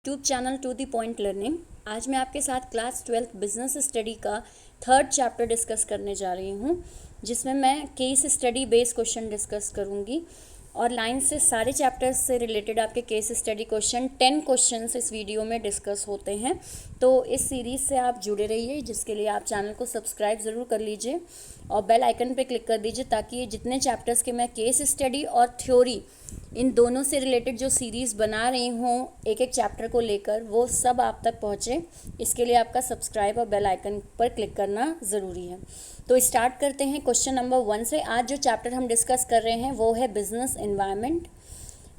YouTube channel to the point learning. आज मैं आपके साथ क्लास 12 बिजनेस स्टडी का थर्ड चैप्टर डिस्कस करने जा रही हूँ, जिसमें मैं case study based question discuss करूँगी और लाइन से सारे चैप्टर्स से रिलेटेड आपके केस स्टडी क्वेश्चन 10 क्वेश्चंस इस वीडियो में डिस्कस होते हैं। तो इस सीरीज़ से आप जुड़े रहिए, जिसके लिए आप चैनल को सब्सक्राइब ज़रूर कर लीजिए और बेल आइकन पे क्लिक कर दीजिए, ताकि ये जितने चैप्टर्स के मैं केस स्टडी और थ्योरी इन दोनों से रिलेटेड जो सीरीज़ बना रही हूँ एक एक चैप्टर को लेकर, वो सब आप तक पहुँचे। इसके लिए आपका सब्सक्राइब और बेल आइकन पर क्लिक करना ज़रूरी है। तो स्टार्ट करते हैं क्वेश्चन नंबर 1 से। आज जो चैप्टर हम डिस्कस कर रहे हैं वो है बिजनेस एनवायरनमेंट।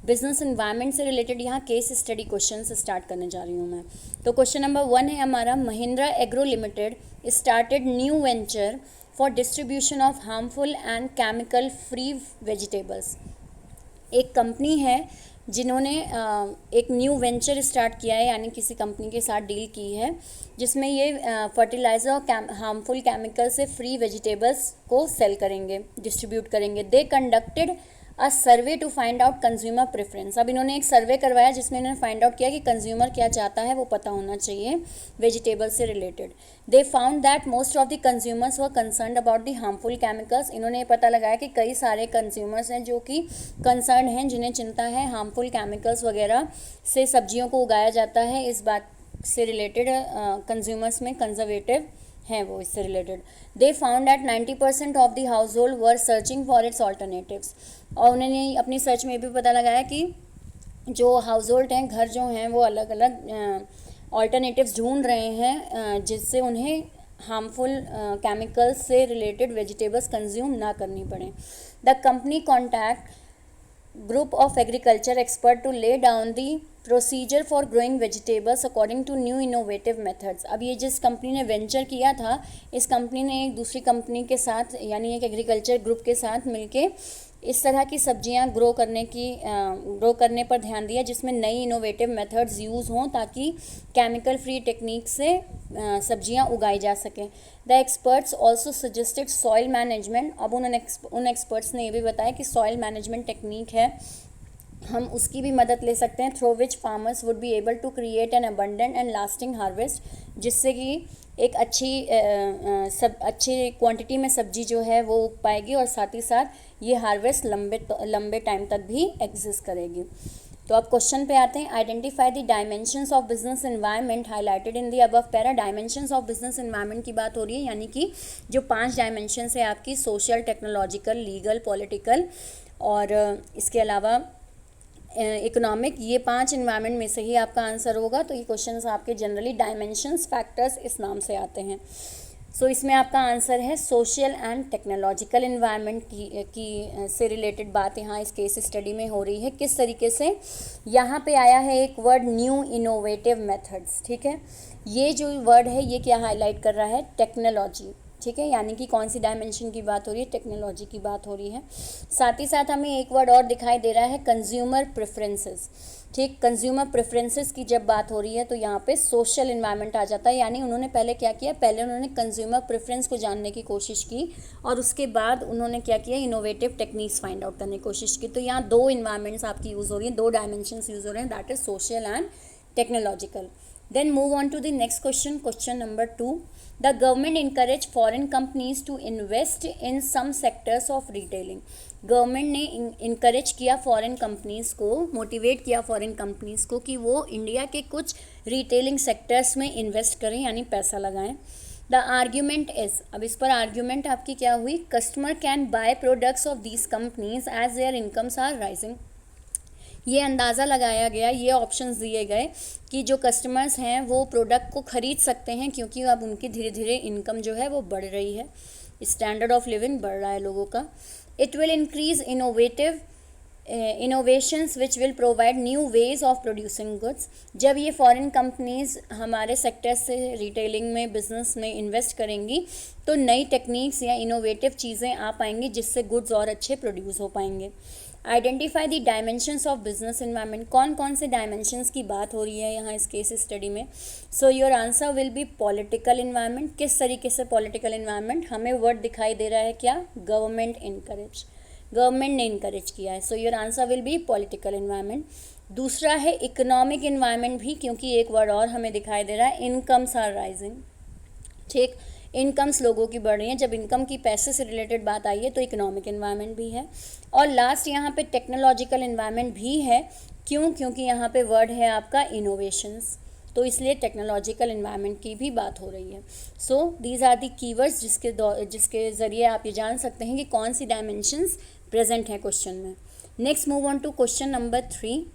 बिजनेस एनवायरनमेंट से रिलेटेड यहाँ केस स्टडी क्वेश्चन से स्टार्ट करने जा रही हूँ मैं। तो क्वेश्चन नंबर 1 है हमारा, Mahindra agro limited started new venture for distribution of harmful and chemical free vegetables. एक कंपनी है जिन्होंने एक न्यू वेंचर स्टार्ट किया है, यानी किसी कंपनी के साथ डील की है, जिसमें ये फर्टिलाइज़र और हार्मफुल केमिकल से फ्री वेजिटेबल्स को सेल करेंगे, डिस्ट्रीब्यूट करेंगे। They conducted a survey to find out consumer preference. अब इन्होंने एक सर्वे करवाया जिसमें इन्होंने फाइंड आउट किया कि कंज्यूमर क्या चाहता है, वो पता होना चाहिए वेजिटेबल से related. They found that most of the consumers were concern about the harmful chemicals. इन्होंने ये पता लगाया कि कई सारे कंज्यूमर्स हैं जो कि कंसर्न हैं, जिन्हें चिंता है हार्मफुल केमिकल्स वगैरह से सब्जियों को उगाया जाता है। इस बात से रिलेटेड कंज्यूमर्स में कंजर्वेटिव हैं वो, इससे related. They found that 90% of the house hold were searching for its alternatives. और उन्होंने अपनी सर्च में भी पता लगाया कि जो हाउस होल्ड हैं, घर जो हैं, वो अलग अलग ऑल्टरनेटिव्स ढूंढ रहे हैं जिससे उन्हें हार्मफुल केमिकल्स से रिलेटेड वेजिटेबल्स कंज्यूम ना करनी पड़े। The company contact group of agriculture expert to lay down the procedure for growing vegetables according to new innovative methods। अब ये जिस कंपनी ने वेंचर किया था, इस कंपनी ने एक दूसरी कंपनी के साथ, यानी एक एग्रीकल्चर ग्रुप के साथ मिलके इस तरह की सब्जियां ग्रो करने पर ध्यान दिया, जिसमें नई इनोवेटिव मेथड्स यूज़ हों ताकि केमिकल फ्री टेक्निक से सब्जियां उगाई जा सकें। The experts also suggested soil management. अब उन एक्सपर्ट्स ने ये भी बताया कि सॉइल मैनेजमेंट टेक्निक है, हम उसकी भी मदद ले सकते हैं, through which farmers would be able to create an abundant and lasting harvest, जिससे कि एक अच्छी क्वांटिटी में सब्जी जो है वो उग पाएगी और साथ ही साथ ये हार्वेस्ट लंबे टाइम तक भी एग्जिस्ट करेगी। तो अब क्वेश्चन पे आते हैं। Identify the dimensions of business environment highlighted in the above para. Dimensions of business environment की बात हो रही है, यानी कि जो 5 डायमेंशंस है आपकी, सोशल, टेक्नोलॉजिकल, लीगल, पॉलिटिकल और इसके अलावा इकोनॉमिक, ये 5 इन्वायरमेंट में से ही आपका आंसर होगा। तो ये क्वेश्चंस आपके जनरली डायमेंशंस फैक्टर्स इस नाम से आते हैं। सो इसमें आपका आंसर है सोशल एंड टेक्नोलॉजिकल इन्वायरमेंट की से रिलेटेड बात यहाँ इस केस स्टडी में हो रही है। किस तरीके से, यहाँ पे आया है एक वर्ड, न्यू इनोवेटिव मेथड्स। ठीक है, ये जो वर्ड है ये क्या हाईलाइट कर रहा है, टेक्नोलॉजी। ठीक है, यानी कि कौन सी डायमेंशन की बात हो रही है, टेक्नोलॉजी की बात हो रही है। साथ ही साथ हमें एक वर्ड और दिखाई दे रहा है, कंज्यूमर प्रेफरेंसेस। ठीक, कंज्यूमर प्रेफरेंसेस की जब बात हो रही है तो यहाँ पे सोशल इन्वायरमेंट आ जाता है, यानी उन्होंने पहले क्या किया, पहले उन्होंने कंज्यूमर प्रेफरेंस को जानने की कोशिश की और उसके बाद उन्होंने क्या किया, इनोवेटिव टेक्निक्स फाइंड आउट करने की कोशिश की। तो यहाँ 2 इन्वायरमेंट्स आपकी यूज़ हो रही हैं, 2 डायमेंशंस यूज़ हो रहे हैं, that is social and technological. Then move on to the next question, question number 2. The government encourage foreign companies to invest in some sectors of retailing. Government ने encourage किया foreign companies को, motivate किया foreign companies को कि वो India के कुछ retailing sectors में इन्वेस्ट करें, यानी पैसा लगाएं। द आर्ग्यूमेंट इज़, अब इस पर आर्ग्यूमेंट आपकी क्या हुई, customer can buy products of these companies as their incomes are rising. ये अंदाज़ा लगाया गया, ये ऑप्शंस दिए गए कि जो कस्टमर्स हैं वो प्रोडक्ट को ख़रीद सकते हैं क्योंकि अब उनकी धीरे धीरे इनकम जो है वो बढ़ रही है, स्टैंडर्ड ऑफ लिविंग बढ़ रहा है लोगों का। It will increase innovations which will provide new ways of producing goods. जब ये फॉरेन कंपनीज हमारे सेक्टर से रिटेलिंग में, बिजनेस में इन्वेस्ट करेंगी तो नई टेक्निक्स या इनोवेटिव चीज़ें आ पाएंगी जिससे गुड्स और अच्छे प्रोड्यूस हो पाएंगे। Identify the dimensions of business environment. कौन कौन से डायमेंशंस की बात हो रही है यहाँ इस केस स्टडी में। सो your answer will B political environment. किस तरीके से पॉलिटिकल इन्वायरनमेंट, हमें वर्ड दिखाई दे रहा है क्या, गवर्नमेंट इनकरेज, गवर्नमेंट ने इनकरेज किया है। So your answer will B political environment. दूसरा है इकोनॉमिक इन्वायरमेंट भी, क्योंकि एक वर्ड और हमें दिखाई दे रहा है, इनकम्स आर राइजिंग। ठीक, इनकम्स लोगों की बढ़ रही हैं। जब इनकम की पैसे से रिलेटेड बात आई है तो इकोनॉमिक इन्वायरमेंट भी है। और लास्ट यहाँ पे टेक्नोलॉजिकल इन्वायरमेंट भी है। क्यों? क्योंकि यहाँ पे वर्ड है आपका इनोवेशंस, तो इसलिए टेक्नोलॉजिकल इन्वायरमेंट की भी बात हो रही है। So these are the keywords जिसके ज़रिए आप ये जान सकते हैं कि कौन सी डायमेंशंस प्रेजेंट है क्वेश्चन में। Next move on to question number 3।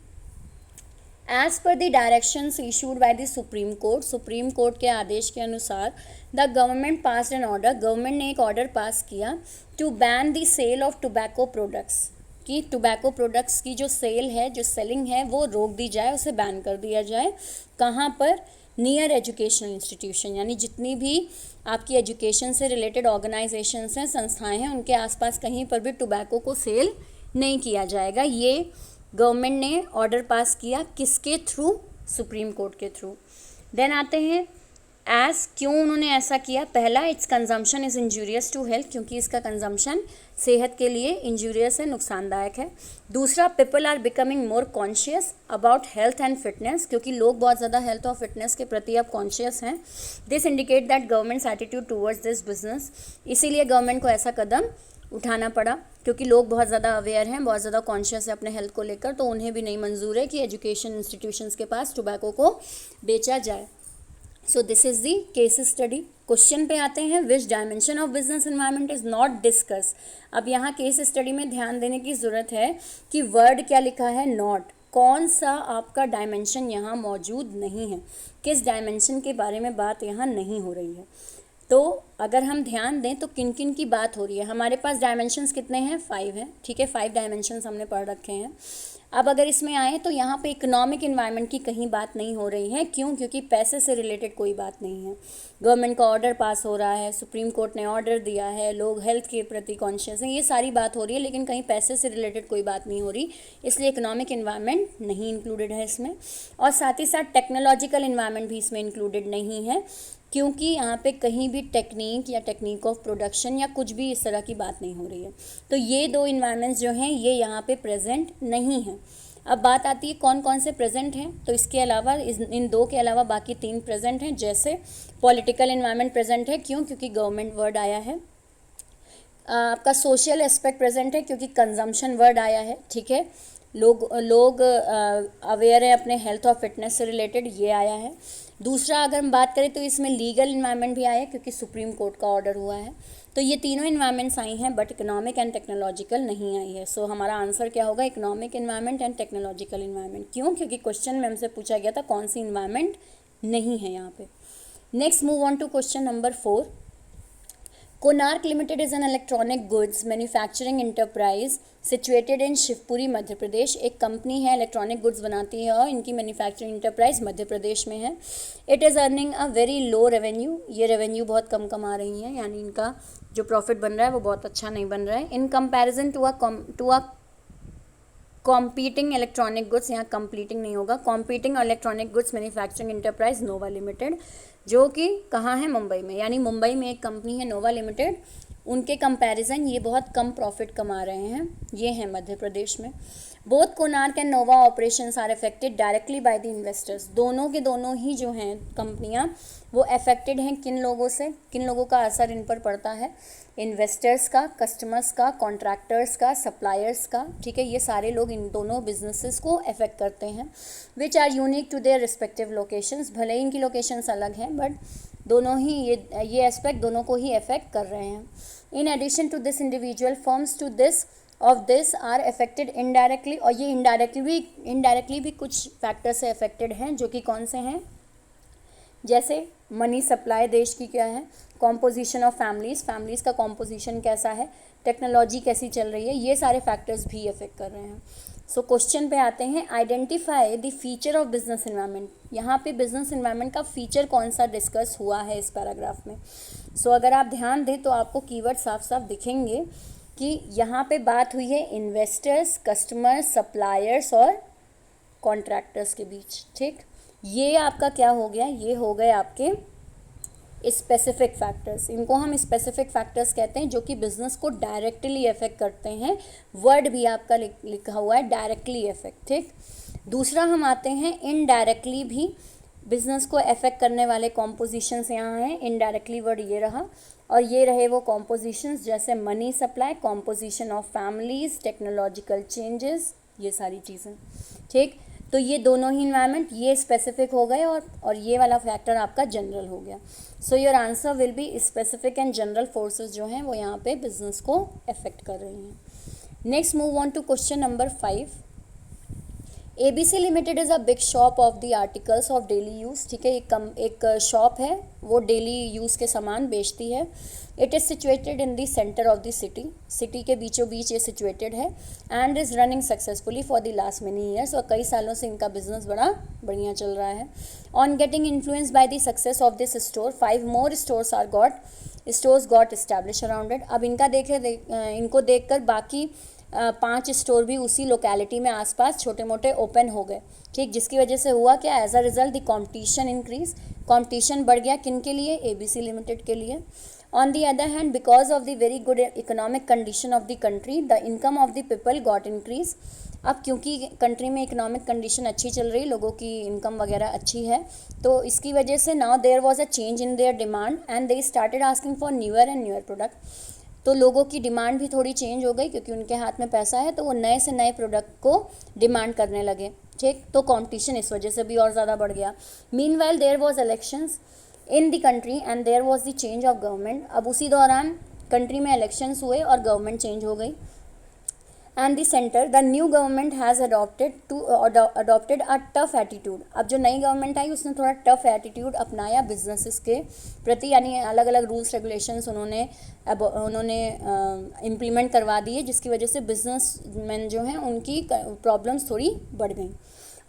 As per the directions issued by the Supreme Court के आदेश के अनुसार the government passed an order, government ने एक ऑर्डर पास किया to ban the sale of tobacco products, कि tobacco products की जो सेल है, जो सेलिंग है, वो रोक दी जाए, उसे बैन कर दिया जाए। कहाँ पर? नियर एजुकेशनल इंस्टीट्यूशन, यानी जितनी भी आपकी एजुकेशन से रिलेटेड ऑर्गेनाइजेशंस हैं, संस्थाएं हैं, उनके आसपास कहीं पर भी टोबैको को सेल नहीं किया जाएगा। ये गवर्नमेंट ने ऑर्डर पास किया, किसके थ्रू? सुप्रीम कोर्ट के थ्रू। देन आते हैं एज, क्यों उन्होंने ऐसा किया? पहला, it's consumption is injurious to health, क्योंकि इसका कंजम्पशन सेहत के लिए इंजूरियस है, नुकसानदायक है। दूसरा, people are becoming more conscious about health and fitness, क्योंकि लोग बहुत ज़्यादा हेल्थ और फिटनेस के प्रति अब कॉन्शियस हैं। This indicate that governments attitude towards this business, इसीलिए गवर्नमेंट को ऐसा कदम उठाना पड़ा, क्योंकि लोग बहुत ज़्यादा अवेयर हैं, बहुत ज़्यादा कॉन्शियस है अपने हेल्थ को लेकर, तो उन्हें भी नहीं मंजूर है कि एजुकेशन इंस्टीट्यूशंस के पास टोबैको को बेचा जाए। So this is the case study. Question पे आते हैं, which dimension of business environment is not discuss. अब यहाँ केस स्टडी में ध्यान देने की ज़रूरत है कि वर्ड क्या लिखा है? नॉट। कौन सा आपका डायमेंशन यहाँ मौजूद नहीं है, किस डायमेंशन के बारे में बात यहाँ नहीं हो रही है। तो अगर हम ध्यान दें तो किन किन की बात हो रही है। हमारे पास डायमेंशंस कितने हैं? 5 हैं। ठीक है, 5 डायमेंशंस हमने पढ़ रखे हैं। अब अगर इसमें आए तो यहाँ पे इकोनॉमिक इन्वायरमेंट की कहीं बात नहीं हो रही है। क्यों? क्योंकि पैसे से रिलेटेड कोई बात नहीं है। गवर्नमेंट का ऑर्डर पास हो रहा है, सुप्रीम कोर्ट ने ऑर्डर दिया है, लोग हेल्थ के प्रति कॉन्शियस हैं, ये सारी बात हो रही है, लेकिन कहीं पैसे से रिलेटेड कोई बात नहीं हो रही, इसलिए इकोनॉमिक इन्वायरमेंट नहीं इंक्लूडेड है इसमें। और साथ ही साथ टेक्नोलॉजिकल इन्वायरमेंट भी इसमें इंक्लूडेड नहीं है, क्योंकि यहाँ पे कहीं भी टेक्निक या टेक्निक ऑफ प्रोडक्शन या कुछ भी इस तरह की बात नहीं हो रही है। तो ये 2 इन्वायरमेंट्स जो हैं ये यहाँ पे प्रेजेंट नहीं हैं। अब बात आती है कौन कौन से प्रेजेंट हैं, तो इसके अलावा इन 2 के अलावा बाकी 3 प्रेजेंट हैं। जैसे पॉलिटिकल इन्वायरमेंट प्रेजेंट है, क्यों? क्योंकि गवर्नमेंट वर्ड आया है। आपका सोशल एस्पेक्ट प्रेजेंट है, क्योंकि कंजम्पशन वर्ड आया है। ठीक है, लोग अवेयर है अपने हेल्थ और फिटनेस से रिलेटेड, ये आया है। दूसरा, अगर हम बात करें तो इसमें लीगल इन्वायरमेंट भी आया है, क्योंकि सुप्रीम कोर्ट का ऑर्डर हुआ है। तो ये तीनों इन्वायरमेंट्स आई हैं, बट इकोनॉमिक एंड टेक्नोलॉजिकल नहीं आई है। सो हमारा आंसर क्या होगा? Economic environment and technological environment. क्यों? क्योंकि क्वेश्चन में हमसे पूछा गया था कौन सी इन्वायरमेंट नहीं है यहाँ पे। Next move on to question number 4। Konark limited is an electronic goods manufacturing enterprise situated in Shivpuri Madhya Pradesh. एक कंपनी है, इलेक्ट्रॉनिक गुड्स बनाती है और इनकी मैन्युफैक्चरिंग एंटरप्राइज मध्य प्रदेश में है। It is earning a very low revenue, ये रेवेन्यू बहुत कम कमा रही हैं, यानी इनका जो प्रॉफिट बन रहा है वो बहुत अच्छा नहीं बन रहा है। In comparison to a competing electronic goods, यहाँ कंप्लीटिंग नहीं होगा, competing electronic goods manufacturing enterprise Nova limited, जो कि कहाँ है? मुंबई में। यानी मुंबई में एक कंपनी है नोवा लिमिटेड, उनके कंपैरिजन ये बहुत कम प्रॉफिट कमा रहे हैं, ये हैं मध्य प्रदेश में। Both Konark and Nova operations are affected directly by the investors. दोनों के दोनों ही जो हैं कंपनियां वो अफेक्टेड हैं किन लोगों से? किन लोगों का असर इन पर पड़ता है? इन्वेस्टर्स का, कस्टमर्स का, कॉन्ट्रैक्टर्स का, सप्लायर्स का। ठीक है, ये सारे लोग इन दोनों बिजनेसेस को अफेक्ट करते हैं। Which are unique to their respective locations, भले ही इनकी लोकेशंस अलग हैं, बट दोनों ही ये एस्पेक्ट दोनों को ही अफेक्ट कर रहे हैं। In addition to this individual firms to this of this are affected indirectly, और ये इनडायरेक्टली भी कुछ फैक्टर से अफेक्टेड हैं, जो कि कौन से हैं? जैसे मनी सप्लाई देश की क्या है, कॉम्पोजिशन ऑफ फैमिलीज़ का कॉम्पोजिशन कैसा है, टेक्नोलॉजी कैसी चल रही है, ये सारे फैक्टर्स भी अफेक्ट कर रहे हैं। सो क्वेश्चन पे आते हैं, identify the feature of business environment. यहाँ पे बिजनेस एनवायरनमेंट का फीचर कौन सा डिस्कस हुआ है इस पैराग्राफ में। सो अगर आप ध्यान दें तो आपको कीवर्ड साफ साफ दिखेंगे कि यहाँ पे बात हुई है इन्वेस्टर्स, कस्टमर्स, सप्लायर्स और कॉन्ट्रैक्टर्स के बीच। ठीक, ये आपका क्या हो गया? ये हो गए आपके स्पेसिफिक फैक्टर्स। इनको हम स्पेसिफिक फैक्टर्स कहते हैं, जो कि बिजनेस को डायरेक्टली अफेक्ट करते हैं। वर्ड भी आपका लिखा हुआ है डायरेक्टली अफेक्ट। ठीक, दूसरा हम आते हैं इनडायरेक्टली भी बिजनेस को अफेक्ट करने वाले कॉम्पोजिशंस यहाँ हैं। इनडायरेक्टली वर्ड ये रहा, और ये रहे वो कॉम्पोजिशंस जैसे money supply, composition of families, technological changes, ये सारी चीज़ें। ठीक, तो ये दोनों ही इन्वायरमेंट ये स्पेसिफिक हो गए और ये वाला फैक्टर आपका जनरल हो गया। सो your answer will be specific and general forces जो हैं वो यहाँ पे बिजनेस को अफेक्ट कर रही हैं। Next move on to question number 5। ABC limited is a big shop of the articles of daily use. ठीक है, एक शॉप है, वो डेली यूज़ के सामान बेचती है। It is situated in the centre of the city, city के बीचों बीच ये सिचुएटेड है। And is running successfully for the last many years, और कई सालों से इनका बिजनेस बड़ा बढ़िया चल रहा है। On getting influence by the success of this store, 5 more stores got establish around it. अब इनको देखकर बाकी 5 स्टोर भी उसी लोकेलिटी में आसपास छोटे मोटे ओपन हो गए। ठीक, जिसकी वजह से हुआ क्या, as a result the competition increase, competition बढ़ गया किन के लिए, ABC लिमिटेड के लिए। On the other hand, because of the very good economic condition of the country, the income of the people got increase. अब क्योंकि कंट्री में इकोनॉमिक कंडीशन अच्छी चल रही, लोगों की इनकम वगैरह अच्छी है, तो इसकी वजह से now there was a change in their demand and they started asking for newer and newer product. तो लोगों की डिमांड भी थोड़ी चेंज हो गई, क्योंकि उनके हाथ में पैसा है, तो वो नए से नए प्रोडक्ट को डिमांड करने लगे। ठीक, तो कंपटीशन इस वजह से भी और ज़्यादा बढ़ गया। Meanwhile there was elections in the country and there was the change of government. अब उसी दौरान कंट्री में इलेक्शंस हुए और गवर्नमेंट चेंज हो गई। And the centre, the new government has adopted a tough attitude. अब जो नई गवर्नमेंट आई उसने थोड़ा टफ एटीट्यूड अपनाया बिजनेसेस के प्रति, यानी अलग अलग रूल्स रेगुलेशंस उन्होंने इम्प्लीमेंट करवा दिए, जिसकी वजह से बिजनेसमैन जो हैं उनकी प्रॉब्लम्स थोड़ी बढ़ गई।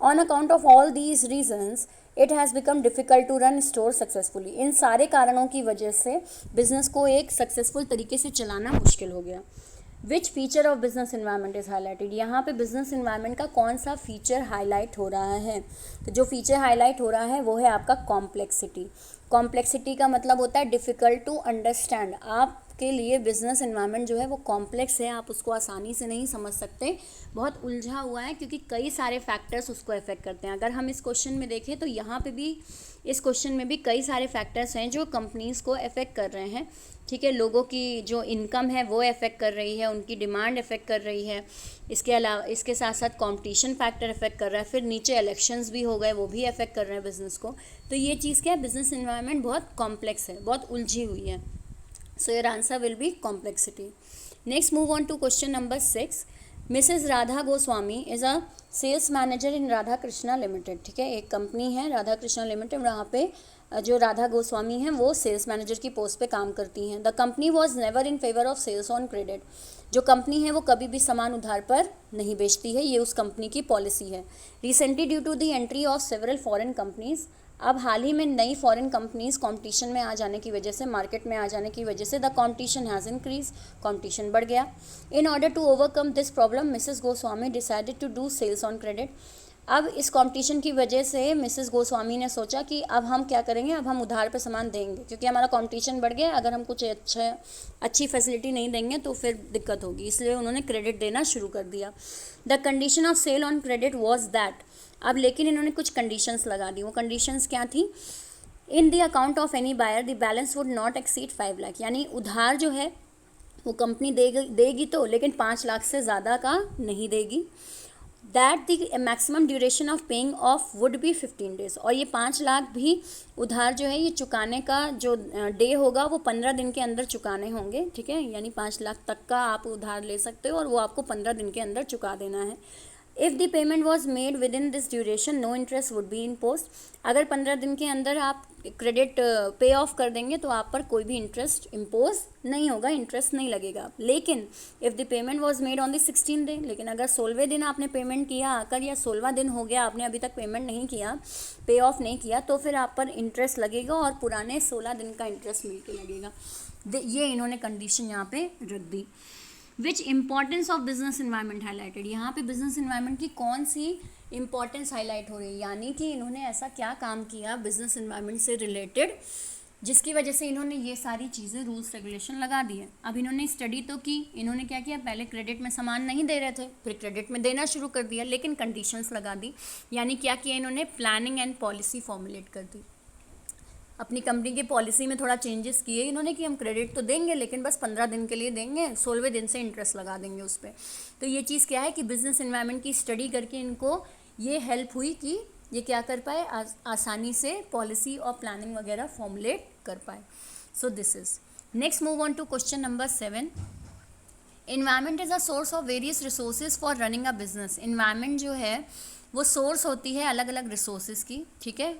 On account of all these reasons it has become difficult to run store successfully. इन सारे कारणों की वजह से बिजनेस को एक सक्सेसफुल तरीके से चलाना मुश्किल हो गया। Which feature of business environment is highlighted, यहाँ पे बिजनेस इन्वायरमेंट का कौन सा फीचर हाईलाइट हो रहा है। तो जो फीचर हाईलाइट हो रहा है वो है आपका कॉम्प्लेक्सिटी। कॉम्प्लेक्सिटी का मतलब होता है डिफ़िकल्ट टू अंडरस्टैंड। आपके लिए बिजनेस इन्वायरमेंट जो है वो कॉम्प्लेक्स है, आप उसको आसानी से नहीं समझ सकते, बहुत उलझा हुआ है, क्योंकि कई सारे फैक्टर्स उसको अफेक्ट करते हैं। अगर हम इस क्वेश्चन में देखें तो यहाँ पे भी, इस क्वेश्चन में भी कई सारे फैक्टर्स हैं जो कंपनीज़ को अफेक्ट कर रहे हैं। ठीक है, लोगों की जो इनकम है वो अफेक्ट कर रही है, उनकी डिमांड अफेक्ट कर रही है, इसके अलावा इसके साथ साथ कंपटीशन फैक्टर अफेक्ट कर रहा है, फिर नीचे इलेक्शंस भी हो गए, वो भी अफेक्ट कर रहे हैं बिजनेस को। तो ये चीज़ क्या है, बिजनेस इन्वायरमेंट बहुत कॉम्प्लेक्स है, बहुत उलझी हुई है। So your answer will be complexity. Next move on to question number 6। Mrs Radha Goswami is a sales manager in Radha Krishna limited. ठीक है, एक कंपनी है राधा कृष्णा लिमिटेड, वहाँ पे जो राधा गोस्वामी हैं वो सेल्स मैनेजर की पोस्ट पे काम करती हैं। The company was never in favour of sales on credit. जो कंपनी है वो कभी भी सामान उधार पर नहीं बेचती है, ये उस कंपनी की पॉलिसी है। Recently due to the entry of several foreign companies, अब हाल ही में नई फॉरेन कंपनीज कंपटीशन में आ जाने की वजह से, मार्केट में आ जाने की वजह से द कंपटीशन हैज़ इंक्रीज, कंपटीशन बढ़ गया। In order to overcome this problem Mrs Goswami decided to do sales on credit. अब इस कंपटीशन की वजह से मिसेस गोस्वामी ने सोचा कि अब हम क्या करेंगे, अब हम उधार पे सामान देंगे, क्योंकि हमारा कंपटीशन बढ़ गया, अगर हम कुछ अच्छी फैसिलिटी नहीं देंगे तो फिर दिक्कत होगी, इसलिए उन्होंने क्रेडिट देना शुरू कर दिया। The condition of sale on credit was that, अब लेकिन इन्होंने कुछ कंडीशंस लगा दी। वो कंडीशंस क्या थी, in the account of any buyer the balance would not exceed 5 lakh, यानी उधार जो है वो कंपनी देगी तो, लेकिन 5 लाख से ज़्यादा का नहीं देगी। That the maximum duration of paying off would be 15 days, और ये 5 लाख भी उधार जो है ये चुकाने का जो डे होगा वो 15 दिन के अंदर चुकाने होंगे। ठीक है, यानी 5 लाख तक का आप उधार ले सकते हो और वो आपको 15 दिन के अंदर चुका देना है। If the payment was made within this duration no interest would be imposed, अगर 15 दिन के अंदर आप क्रेडिट पे ऑफ कर देंगे तो आप पर कोई भी इंटरेस्ट इम्पोज नहीं होगा, इंटरेस्ट नहीं लगेगा। लेकिन if the payment was made on the 16th day, लेकिन अगर 16वें दिन आपने पेमेंट किया आकर, या 16वां दिन हो गया आपने अभी तक पेमेंट नहीं किया, पे ऑफ नहीं किया, तो फिर आप पर इंटरेस्ट लगेगा और पुराने 16 दिन का इंटरेस्ट मिल के लगेगा। ये इन्होंने कंडीशन यहाँ पे रख दी। Which importance of business environment highlighted, यहाँ पे बिजनेस इन्वायरमेंट की कौन सी इंपॉर्टेंस हाईलाइट हो रही है, यानी कि इन्होंने ऐसा क्या काम किया बिजनेस इन्वायरमेंट से रिलेटेड जिसकी वजह से इन्होंने ये सारी चीज़ें रूल्स रेगुलेशन लगा दी है। अब इन्होंने स्टडी तो की, इन्होंने क्या किया, पहले क्रेडिट में सामान नहीं दे रहे थे, फिर क्रेडिट में देना शुरू कर दिया, लेकिन कंडीशंस लगा दी। यानी क्या किया इन्होंने, प्लानिंग एंड पॉलिसी फॉर्मुलेट कर दी। अपनी कंपनी की पॉलिसी में थोड़ा चेंजेस किए इन्होंने कि हम क्रेडिट तो देंगे लेकिन बस 15 दिन के लिए देंगे, 16वें दिन से इंटरेस्ट लगा देंगे उस पर। तो ये चीज़ क्या है कि बिजनेस इन्वायरमेंट की स्टडी करके इनको ये हेल्प हुई कि ये क्या कर पाए, आसानी से पॉलिसी और प्लानिंग वगैरह फॉर्मुलेट कर पाए। So this is next, move on to question number 7। Environment is a source of various resources for running a business. Environment जो है वो सोर्स होती है अलग अलग रिसोर्सेज की, ठीक है,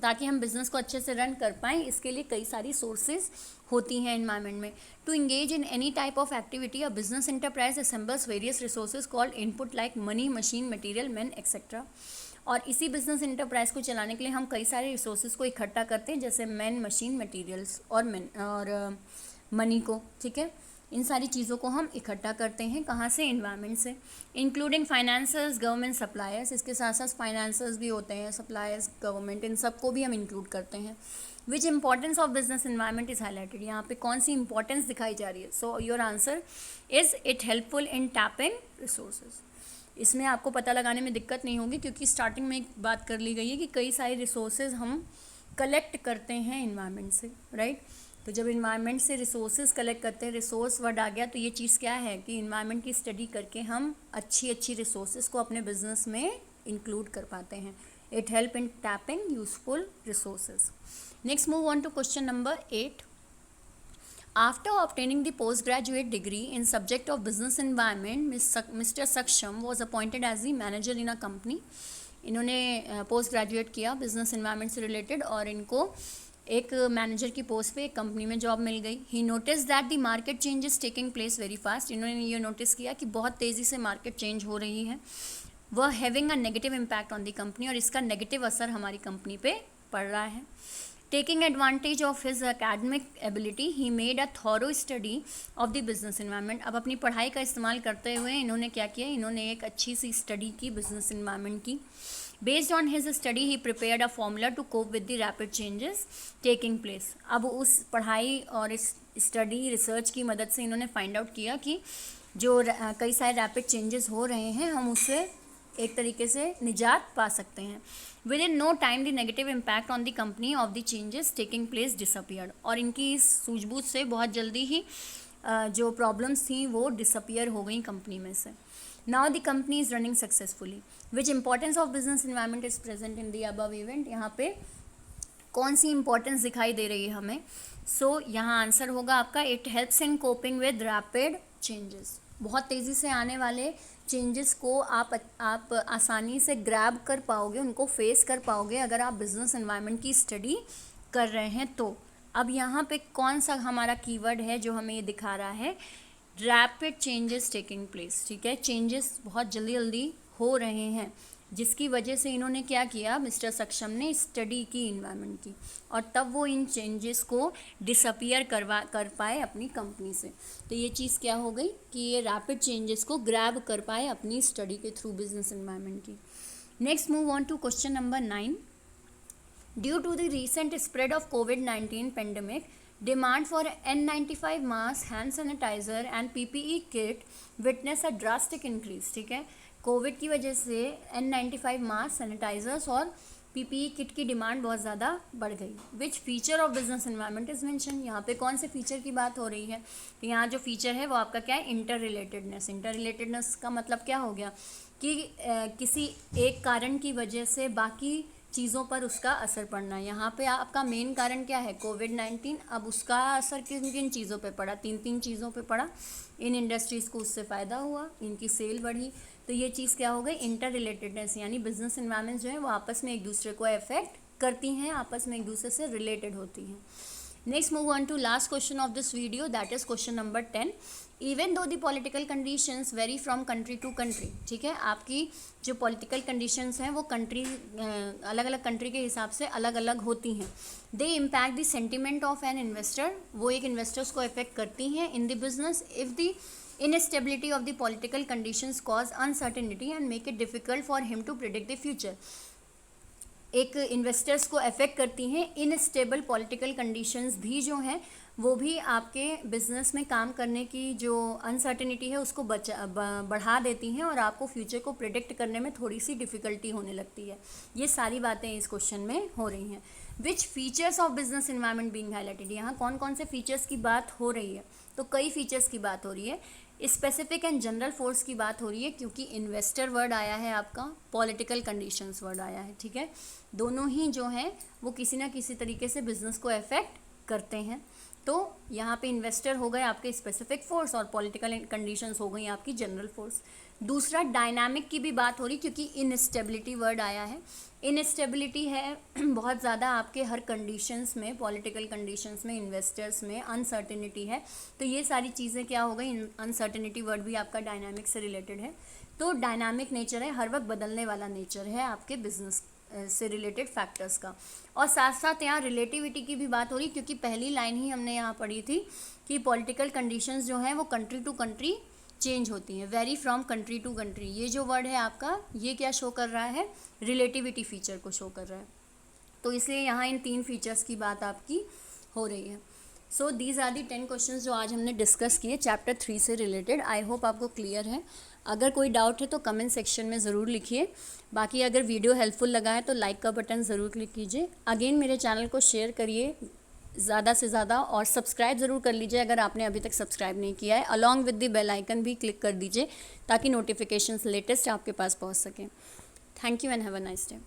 ताकि हम बिज़नेस को अच्छे से रन कर पाएँ, इसके लिए कई सारी सोर्सेज होती हैं इन्वायरमेंट में। To engage in any type of activity a business enterprise assembles various resources called input like money, machine, material, man etcetera. और इसी बिजनेस इंटरप्राइज को चलाने के लिए हम कई सारे रिसोर्सेज को इकट्ठा करते हैं, जैसे मैन, मशीन, मटेरियल्स और मनी को, ठीक है। इन सारी चीज़ों को हम इकट्ठा करते हैं कहाँ से, इन्वायरमेंट से, इंक्लूडिंग फाइनेंसर्स, गवर्नमेंट, सप्लायर्स। इसके साथ साथ फाइनेंसर्स भी होते हैं, सप्लायर्स, गवर्नमेंट, इन सबको भी हम इंक्लूड करते हैं। Which importance of business environment is highlighted. यहाँ पे कौन सी इंपॉर्टेंस दिखाई जा रही है। So your answer is it helpful in tapping resources. इसमें आपको पता लगाने में दिक्कत नहीं होगी क्योंकि स्टार्टिंग में एक बात कर ली गई है कि कई सारे रिसोर्सेज हम कलेक्ट करते हैं इन्वायरमेंट से, राइट। तो जब इन्वायरमेंट से रिसोर्सेज कलेक्ट करते हैं, रिसोर्स वर्ड आ गया, तो ये चीज़ क्या है कि इन्वायरमेंट की स्टडी करके हम अच्छी अच्छी रिसोर्सेज को अपने बिजनेस में इंक्लूड कर पाते हैं। It help in tapping useful resources. Next, move on to question number 8। After obtaining the postgraduate degree in subject of business environment, Mr. Saksham was appointed as the manager in a company. इन्होंने post graduate किया business environment से related और इनको एक manager की post पे एक company में जॉब मिल गई। He notice that the market change is taking place very fast. इन्होंने ये नोटिस किया कि बहुत तेज़ी से मार्केट चेंज हो रही है। वह having a negative impact on the company, और इसका नेगेटिव असर हमारी कंपनी पे पड़ रहा है। Taking advantage of his academic ability, he made a thorough study of the business environment. अब अपनी पढ़ाई का इस्तेमाल करते हुए इन्होंने क्या किया, इन्होंने एक अच्छी सी स्टडी की बिजनेस इन्वायरमेंट की। Based on his study, he prepared a formula to cope with the rapid changes taking place. अब उस पढ़ाई और इस स्टडी रिसर्च की मदद से इन्होंने फाइंड आउट किया कि जो कई सारे रैपिड चेंजेस हो रहे हैं हम उससे एक तरीके से निजात पा सकते हैं। Within no time the negative impact on the company of the changes taking place disappeared. और इनकी इस सूझबूझ से बहुत जल्दी ही जो प्रॉब्लम्स थी वो डिसअपियर हो गई कंपनी में से। Now the company is running successfully. Which importance of business environment is present in the above event. यहाँ पे कौन सी इंपॉर्टेंस दिखाई दे रही है हमें। सो यहाँ आंसर होगा आपका it helps in coping with rapid changes. बहुत तेज़ी से आने वाले चेंजेस को आप आसानी से ग्रैब कर पाओगे, उनको फेस कर पाओगे अगर आप बिजनेस एनवायरनमेंट की स्टडी कर रहे हैं तो। अब यहाँ पे कौन सा हमारा कीवर्ड है जो हमें ये दिखा रहा है, रैपिड चेंजेस टेकिंग प्लेस, ठीक है। चेंजेस बहुत जल्दी जल्दी हो रहे हैं जिसकी वजह से इन्होंने क्या किया, मिस्टर सक्षम ने स्टडी की इन्वायरमेंट की और तब वो इन चेंजेस को डिसअपियर कर पाए अपनी कंपनी से। तो ये चीज़ क्या हो गई कि ये रैपिड चेंजेस को ग्रैब कर पाए अपनी स्टडी के थ्रू बिजनेस इन्वायरमेंट की। Next, move on to question number 9। Due to the recent spread of कोविड-19 pandemic, demand for N95 mask, hand sanitizer and PPE kit witness a drastic increase, ठीक है। Covid की वजह से N95 mask, sanitisers और PPE kit की demand बहुत ज़्यादा बढ़ गई। Which feature of business environment is mention. यहाँ पे कौन से फीचर की बात हो रही है, तो यहाँ जो फीचर है वो आपका क्या है, इंटर रिलेटेडनेस। इंटर रिलेटेडनेस का मतलब क्या हो गया कि किसी एक कारण की वजह से बाकी चीज़ों पर उसका असर पड़ना। यहाँ पे आपका मेन कारण क्या है, कोविड-19। अब उसका असर किन किन चीज़ों पे पड़ा, तीन चीज़ों पे पड़ा। इन इंडस्ट्रीज़ को उससे फ़ायदा हुआ, इनकी सेल बढ़ी, तो ये चीज़ क्या हो गई, इंटर रिलेटेडनेस, यानी बिजनेस एनवायरनमेंट जो है वो आपस में एक दूसरे को अफेक्ट करती हैं, आपस में एक दूसरे से रिलेटेड होती हैं। Next, move on to last question of this video, that is question number 10। Even though the political conditions vary from country to country, ठीक है। आपकी जो पॉलिटिकल कंडीशंस हैं वो कंट्री अलग अलग कंट्री के हिसाब से अलग अलग होती हैं। They impact the sentiment of an investor, वो एक इन्वेस्टर्स को अफेक्ट करती हैं in the business. If the instability of the political conditions cause uncertainty and make it difficult for him to predict the future. एक investors को affect करती हैं। Instable political conditions भी जो हैं वो भी आपके बिजनेस में काम करने की जो अनसर्टेनिटी है उसको बढ़ा देती हैं और आपको फ्यूचर को प्रिडिक्ट करने में थोड़ी सी डिफ़िकल्टी होने लगती है। ये सारी बातें इस क्वेश्चन में हो रही हैं। Which features of business environment being highlighted, यहाँ कौन कौन से फीचर्स की बात हो रही है? तो कई फीचर्स की बात हो रही है। स्पेसिफिक एंड जनरल फोर्स की बात हो रही है, क्योंकि इन्वेस्टर वर्ड आया है आपका, पॉलिटिकल कंडीशंस वर्ड आया है, ठीक है। दोनों ही जो हैं वो किसी ना किसी तरीके से बिजनेस को अफेक्ट करते हैं। तो यहाँ पे इन्वेस्टर हो गए आपके स्पेसिफिक फोर्स और पॉलिटिकल कंडीशंस हो गई आपकी जनरल फोर्स। दूसरा डायनामिक की भी बात हो रही, क्योंकि इनस्टेबिलिटी वर्ड आया है। इनस्टेबिलिटी है बहुत ज़्यादा आपके हर कंडीशंस में, पॉलिटिकल कंडीशंस में, इन्वेस्टर्स में अनसर्टेनिटी है। तो ये सारी चीज़ें क्या हो गई, अनसर्टेनिटी वर्ड भी आपका डायनामिक से रिलेटेड है। तो डायनामिक नेचर है, हर वक्त बदलने वाला नेचर है आपके बिजनेस से रिलेटेड फैक्टर्स का। और साथ साथ यहाँ रिलेटिविटी की भी बात हो रही, क्योंकि पहली लाइन ही हमने यहाँ पढ़ी थी कि पॉलिटिकल कंडीशंस जो हैं वो कंट्री टू कंट्री चेंज होती हैं, vary from country to country. ये जो वर्ड है आपका, ये क्या शो कर रहा है, रिलेटिविटी फीचर को शो कर रहा है। तो इसलिए यहाँ इन 3 फीचर्स की बात आपकी हो रही है। So these are the 10 questions जो आज हमने डिस्कस किए चैप्टर 3 से रिलेटेड। आई होप आपको क्लियर है। अगर कोई डाउट है तो कमेंट सेक्शन में ज़रूर लिखिए। बाकी अगर वीडियो हेल्पफुल लगा है तो लाइक का बटन ज़रूर क्लिक कीजिए। अगेन मेरे चैनल को शेयर करिए ज़्यादा से ज़्यादा और सब्सक्राइब ज़रूर कर लीजिए अगर आपने अभी तक सब्सक्राइब नहीं किया है। Along with the bell icon भी क्लिक कर दीजिए ताकि नोटिफिकेशंस लेटेस्ट आपके पास पहुंच सकें। Thank you and have a nice day.